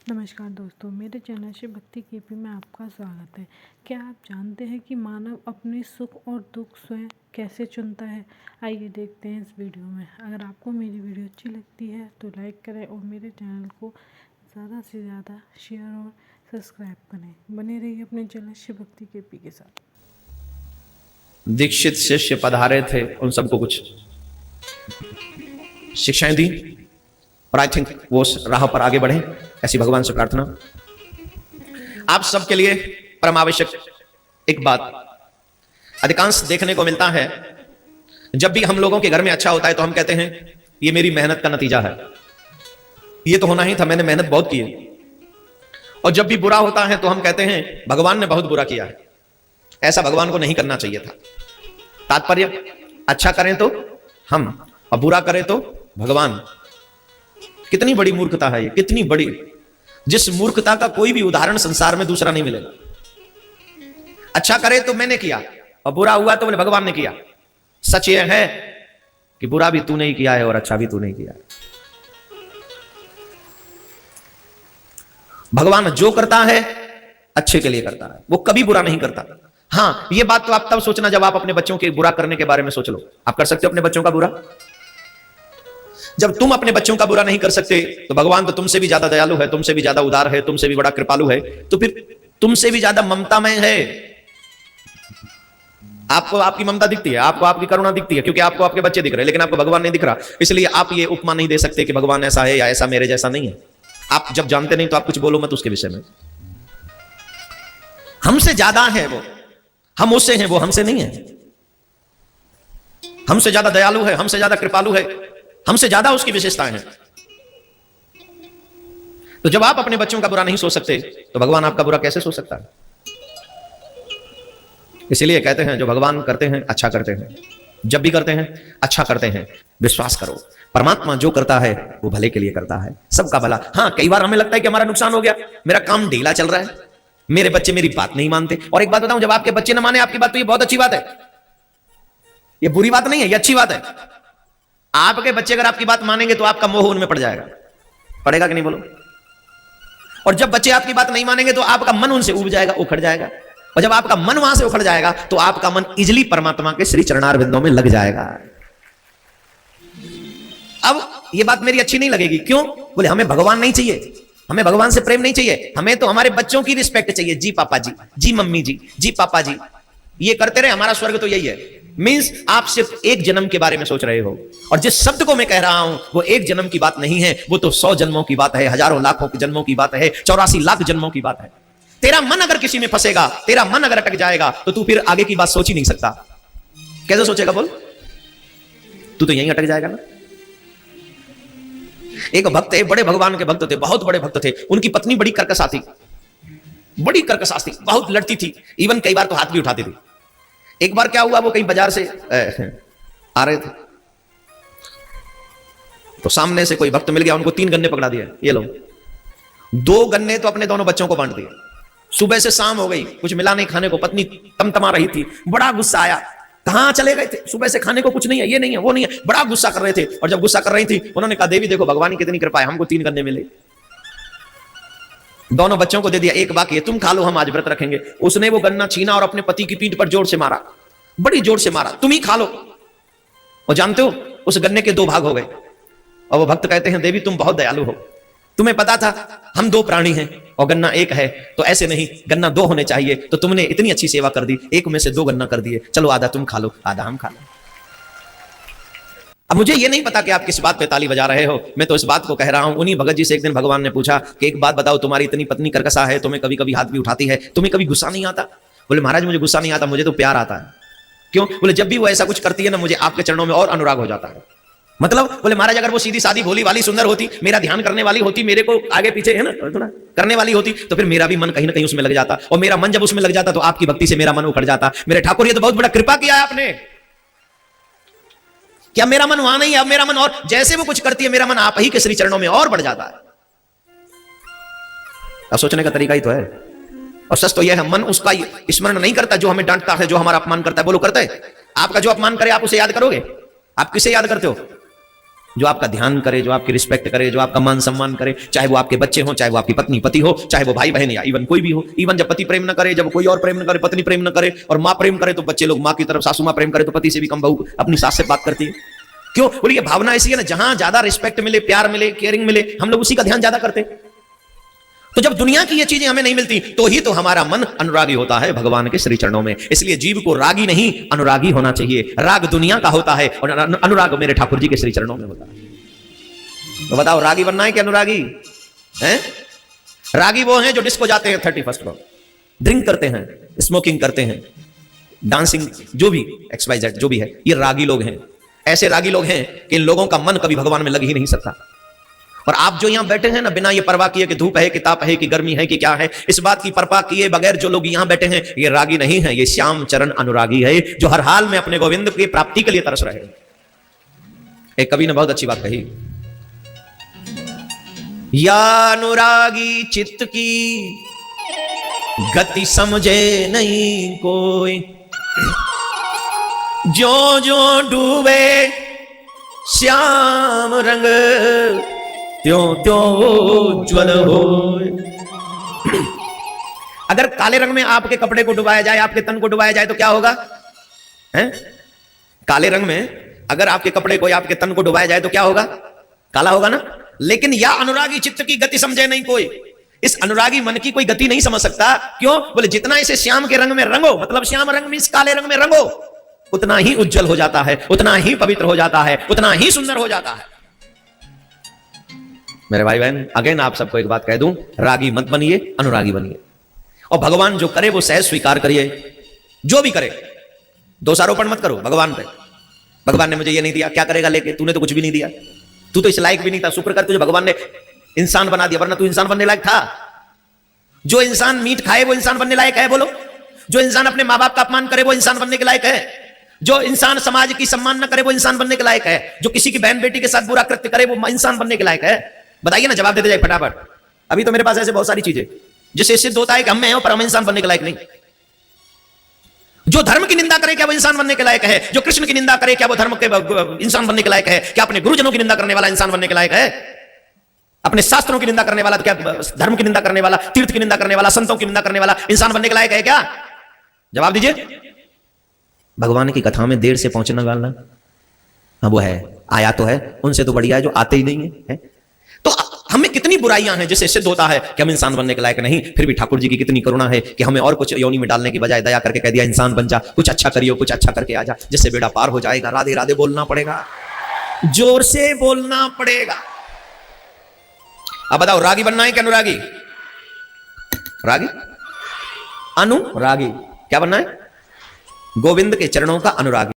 नमस्कार दोस्तों, मेरे चैनल शिव भक्ति केपी में आपका स्वागत है। क्या आप जानते हैं कि मानव अपने सुख और दुख स्वयं कैसे चुनता है? आइए देखते हैं इस वीडियो में। अगर आपको मेरी वीडियो अच्छी लगती है तो लाइक करें और मेरे चैनल को ज़्यादा से ज़्यादा शेयर और सब्सक्राइब करें। बने रहिए अपने चैनल शिव भक्ति केपी के साथ। दीक्षित शिष्य पधारे थे, उन सबको कुछ शिक्षाएं दी और आई थिंक वो राह पर आगे बढ़े, ऐसी भगवान से प्रार्थना। आप सबके लिए परम आवश्यक एक बात अधिकांश देखने को मिलता है, जब भी हम लोगों के घर में अच्छा होता है तो हम कहते हैं ये मेरी मेहनत का नतीजा है, ये तो होना ही था, मैंने मेहनत बहुत की है। और जब भी बुरा होता है तो हम कहते हैं भगवान ने बहुत बुरा किया है, ऐसा भगवान को नहीं करना चाहिए था। तात्पर्य, अच्छा करें तो हम और बुरा करें तो भगवान। कितनी बड़ी मूर्खता है ये, कितनी बड़ी, जिस मूर्खता का कोई भी उदाहरण संसार में दूसरा नहीं मिलेगा। अच्छा करे तो मैंने किया और बुरा हुआ तो बोले भगवान ने किया। सच यह है कि बुरा भी तूने ही किया है और अच्छा भी तूने किया है। भगवान जो करता है अच्छे के लिए करता है, वो कभी बुरा नहीं करता। हां, ये बात तो आप तब सोचना जब आप अपने बच्चों के बुरा करने के बारे में सोच लो। आप कर सकते हो अपने बच्चों का बुरा? जब तुम अपने बच्चों का बुरा नहीं कर सकते तो भगवान तो तुमसे भी ज्यादा दयालु है, तुमसे भी ज्यादा उदार है, तुमसे भी बड़ा कृपालु है, तो फिर तुमसे भी ज्यादा ममतामय है। आपको आपकी ममता दिखती है, आपको आपकी करुणा दिखती है, क्योंकि आपको आपके बच्चे दिख रहे हैं, लेकिन आपको भगवान नहीं दिख रहा। इसलिए आप ये उपमा नहीं दे सकते कि भगवान ऐसा है या ऐसा मेरे जैसा नहीं है। आप जब जानते नहीं तो आप कुछ बोलो मत उसके विषय में। हमसे ज्यादा है वो, हम उससे हैं, वो हमसे नहीं है। हमसे ज्यादा दयालु है, हमसे ज्यादा कृपालु है, हमसे ज्यादा उसकी विशेषताएं हैं। तो जब आप अपने बच्चों का बुरा नहीं सोच सकते तो भगवान आपका बुरा कैसे सोच सकता है? इसीलिए कहते हैं जो भगवान करते हैं अच्छा करते हैं, जब भी करते हैं अच्छा करते हैं। विश्वास करो, परमात्मा जो करता है वो भले के लिए करता है, सबका भला। हाँ, कई बार हमें लगता है कि हमारा नुकसान हो गया, मेरा काम ढीला चल रहा है, मेरे बच्चे मेरी बात नहीं मानते। और एक बात बताऊं, जब आपके बच्चे ना माने आपकी बात तो ये बहुत अच्छी बात है, ये बुरी बात नहीं है, ये अच्छी बात है। आपके बच्चे अगर आपकी बात मानेंगे तो आपका मोह उनमें पड़ जाएगा, पड़ेगा कि नहीं बोलो? और जब बच्चे आपकी बात नहीं मानेंगे तो आपका मन उनसे उब जाएगा, उखड़ जाएगा। और जब आपका मन वहां से उखड़ जाएगा तो आपका मन इजली परमात्मा के श्री चरणारविंदों में लग जाएगा। अब यह बात मेरी अच्छी नहीं लगेगी, क्यों? बोले हमें भगवान नहीं चाहिए, हमें भगवान से प्रेम नहीं चाहिए, हमें तो हमारे बच्चों की रिस्पेक्ट चाहिए। जी पापा जी, जी मम्मी जी, जी पापा जी, ये करते रहे, हमारा स्वर्ग तो यही है। मींस आप सिर्फ एक जन्म के बारे में सोच रहे हो, और जिस शब्द को मैं कह रहा हूं वो एक जन्म की बात नहीं है, वो तो 100 जन्मों की बात है, हजारों लाखों के जन्मों की बात है, 84 लाख जन्मों की बात है। तेरा मन अगर किसी में फंसेगा, तेरा मन अगर अटक जाएगा तो तू फिर आगे की बात सोच ही नहीं सकता। कैसे सोचेगा बोल? तू तो यहीं अटक जाएगा ना। एक भक्त है, बड़े भगवान के भक्त थे, बहुत बड़े भक्त थे। उनकी पत्नी बड़ी कर्कशा थी, बड़ी कर्कशा थी, बहुत लड़ती थी, इवन कई बार तो हाथ भी उठाती थी। एक बार क्या हुआ, वो कहीं बाजार से आ रहे थे तो सामने से कोई भक्त मिल गया, उनको 3 गन्ने पकड़ा दिए, ये लो। 2 गन्ने तो अपने दोनों बच्चों को बांट दिए। सुबह से शाम हो गई, कुछ मिला नहीं खाने को, पत्नी तमतमा रही थी, बड़ा गुस्सा आया। कहां चले गए थे? सुबह से खाने को कुछ नहीं है, ये नहीं है, वो नहीं है, बड़ा गुस्सा कर रहे थे। और जब गुस्सा कर रही थी उन्होंने कहा देवी देखो भगवान की कितनी कृपा है, हमको 3 गन्ने मिले। दोनों बच्चों को दे दिया, एक बाकी है, तुम खा लो, हम आज व्रत रखेंगे। उसने वो गन्ना छीना और अपने पति की पीठ पर जोर से मारा, बड़ी जोर से मारा, तुम ही खा लो। और जानते हो उस गन्ने के 2 भाग हो गए। और वो भक्त कहते हैं देवी तुम बहुत दयालु हो, तुम्हें पता था हम 2 प्राणी हैं और गन्ना 1 है, तो ऐसे नहीं, गन्ना 2 होने चाहिए, तो तुमने इतनी अच्छी सेवा कर दी, 1 में से 2 गन्ना कर दिए, चलो आधा तुम खा लो, आधा हम खा लो। अब मुझे ये नहीं पता कि आप किस बात पे ताली बजा रहे हो, मैं तो इस बात को कह रहा हूं। उन्हीं भगत जी से एक दिन भगवान ने पूछा कि एक बात बताओ, तुम्हारी इतनी पत्नी कर्कशा है, तुम्हें कभी कभी हाथ भी उठाती है, तुम्हें कभी गुस्सा नहीं आता? बोले महाराज मुझे गुस्सा नहीं आता, मुझे तो प्यार आता है। क्यों? बोले जब भी वो ऐसा कुछ करती है ना, मुझे आपके चरणों में और अनुराग हो जाता है। मतलब बोले महाराज अगर वो सीधी सादी भोली वाली सुंदर होती, मेरा ध्यान करने वाली होती, मेरे को आगे पीछे है ना थोड़ा करने वाली होती, तो फिर मेरा भी मन कहीं ना कहीं उसमें लग जाता, और मेरा मन जब उसमें लग जाता तो आपकी भक्ति से मेरा मन उखड़ जाता। मेरे ठाकुर ये तो बहुत बड़ा कृपा किया है आपने, क्या मेरा मन वहां नहीं है? अब मेरा मन, और जैसे वो कुछ करती है मेरा मन आप ही के श्री चरणों में और बढ़ जाता है। अब सोचने का तरीका ही तो है। और सच तो यह है, मन उसका स्मरण नहीं करता जो हमें डांटता है, जो हमारा अपमान करता है। बोलो करता है? आपका जो अपमान करे आप उसे याद करोगे? आप किसे याद करते हो? जो आपका ध्यान करे, जो आपकी रिस्पेक्ट करे, जो आपका मान सम्मान करे, चाहे वो आपके बच्चे हो, चाहे वो आपकी पत्नी पति हो, चाहे वो भाई बहन या इवन कोई भी हो। इवन जब पति प्रेम न करे, जब कोई और प्रेम न करे, पत्नी प्रेम न करे और माँ प्रेम करे तो बच्चे लोग माँ की तरफ, सासू माँ प्रेम करे तो पति से भी कम बहू अपनी सास से बात करती है। क्यों? बोले ये भावना ऐसी है ना, जहां ज्यादा रिस्पेक्ट मिले, प्यार मिले, केयरिंग मिले, हम लोग उसी का ध्यान ज्यादा करते। तो जब दुनिया की ये चीजें हमें नहीं मिलती तो ही तो हमारा मन अनुरागी होता है भगवान के श्री चरणों में। इसलिए जीव को रागी नहीं अनुरागी होना चाहिए। राग दुनिया का होता है और अनुराग मेरे ठाकुर जी के श्री चरणों में होता है। तो बताओ रागी बनना है कि अनुरागी हैं? रागी वो हैं जो डिस्को जाते हैं 31st को, ड्रिंक करते हैं, स्मोकिंग करते हैं, डांसिंग, जो भी XYZ जो भी है, ये रागी लोग हैं। ऐसे रागी लोग हैं कि इन लोगों का मन कभी भगवान में लग ही नहीं सकता। और आप जो यहां बैठे हैं ना, बिना ये परवाह किए कि धूप है कि ताप है कि गर्मी है कि क्या है, इस बात की परवाह किए बगैर जो लोग यहां बैठे हैं, ये रागी नहीं है, ये श्याम चरण अनुरागी है, जो हर हाल में अपने गोविंद की प्राप्ति के लिए तरस रहे। एक कवि ने बहुत अच्छी बात कही, या अनुरागी चित्त की गति समझे नहीं कोई, जो जो डूबे श्याम रंग त्यों त्यों उज्ज्वल हो। अगर काले रंग में आपके कपड़े को डुबाया जाए, आपके तन को डुबाया जाए तो क्या होगा? हैं? काले रंग में अगर आपके कपड़े को या आपके तन को डुबाया जाए तो क्या होगा? काला होगा ना। लेकिन या अनुरागी चित्त की गति समझे नहीं कोई, इस अनुरागी मन की कोई गति नहीं समझ सकता। क्यों? बोले जितना इसे श्याम के रंग में रंगो, मतलब श्याम रंग में, इस काले रंग में रंगो, उतना ही उज्जवल हो जाता है, उतना ही पवित्र हो जाता है, उतना ही सुंदर हो जाता है। मेरे भाई बहन, अगेन आप सबको एक बात कह दूं, रागी मत बनिए, अनुरागी बनिए। और भगवान जो करे वो सहज स्वीकार करिए। जो भी करे दोषारोपण मत करो भगवान पे। भगवान ने मुझे ये नहीं दिया, क्या करेगा लेके? तूने तो कुछ भी नहीं दिया, तू तो इस लायक भी नहीं था। शुक्र कर तुझे भगवान ने इंसान बना दिया, वरना तू इंसान बनने लायक था। जो इंसान मीट खाए वो इंसान बनने लायक है? बोलो। जो इंसान अपने माँ बाप का अपमान करे वो इंसान बनने के लायक है? जो इंसान समाज की सम्मान न करे वो इंसान बनने के लायक है? जो किसी की बहन बेटी के साथ बुरा कृत्य करे वो इंसान बनने के लायक है? बताइए ना, जवाब देते जाए फटाफट। अभी तो मेरे पास ऐसे बहुत सारी चीजें जिससे सिद्ध होता है कि हम में हैं पर हम इंसान बनने के लायक नहीं। जो धर्म की निंदा करे क्या वो इंसान बनने के लायक है? जो कृष्ण की निंदा करे क्या वो धर्म के इंसान बनने के लायक है? क्या अपने गुरुजनों की निंदा करने वाला इंसान बनने के लायक है? अपने शास्त्रों की निंदा करने वाला, तो क्या धर्म की निंदा करने वाला, तीर्थ की निंदा करने वाला, संतों की निंदा करने वाला इंसान बनने के लायक है क्या? जवाब दीजिए। भगवान की कथा में देर से पहुंचना वाला, हाँ वो है, आया तो है, उनसे तो बढ़िया है जो आते ही नहीं है। तो हमें कितनी बुराइयां हैं जिससे सिद्ध होता है कि हम इंसान बनने के लायक नहीं। फिर भी ठाकुर जी की कितनी करुणा है कि हमें और कुछ योनि में डालने की बजाय दया करके कह दिया इंसान बन जा, कुछ अच्छा करियो, कुछ अच्छा करके आ जा, जिससे बेड़ा पार हो जाएगा। राधे राधे बोलना पड़ेगा, जोर से बोलना पड़ेगा। अब बताओ रागी बनना है कि अनुरागी? रागी, अनुरागी। क्या बनना है? गोविंद के चरणों का अनुरागी।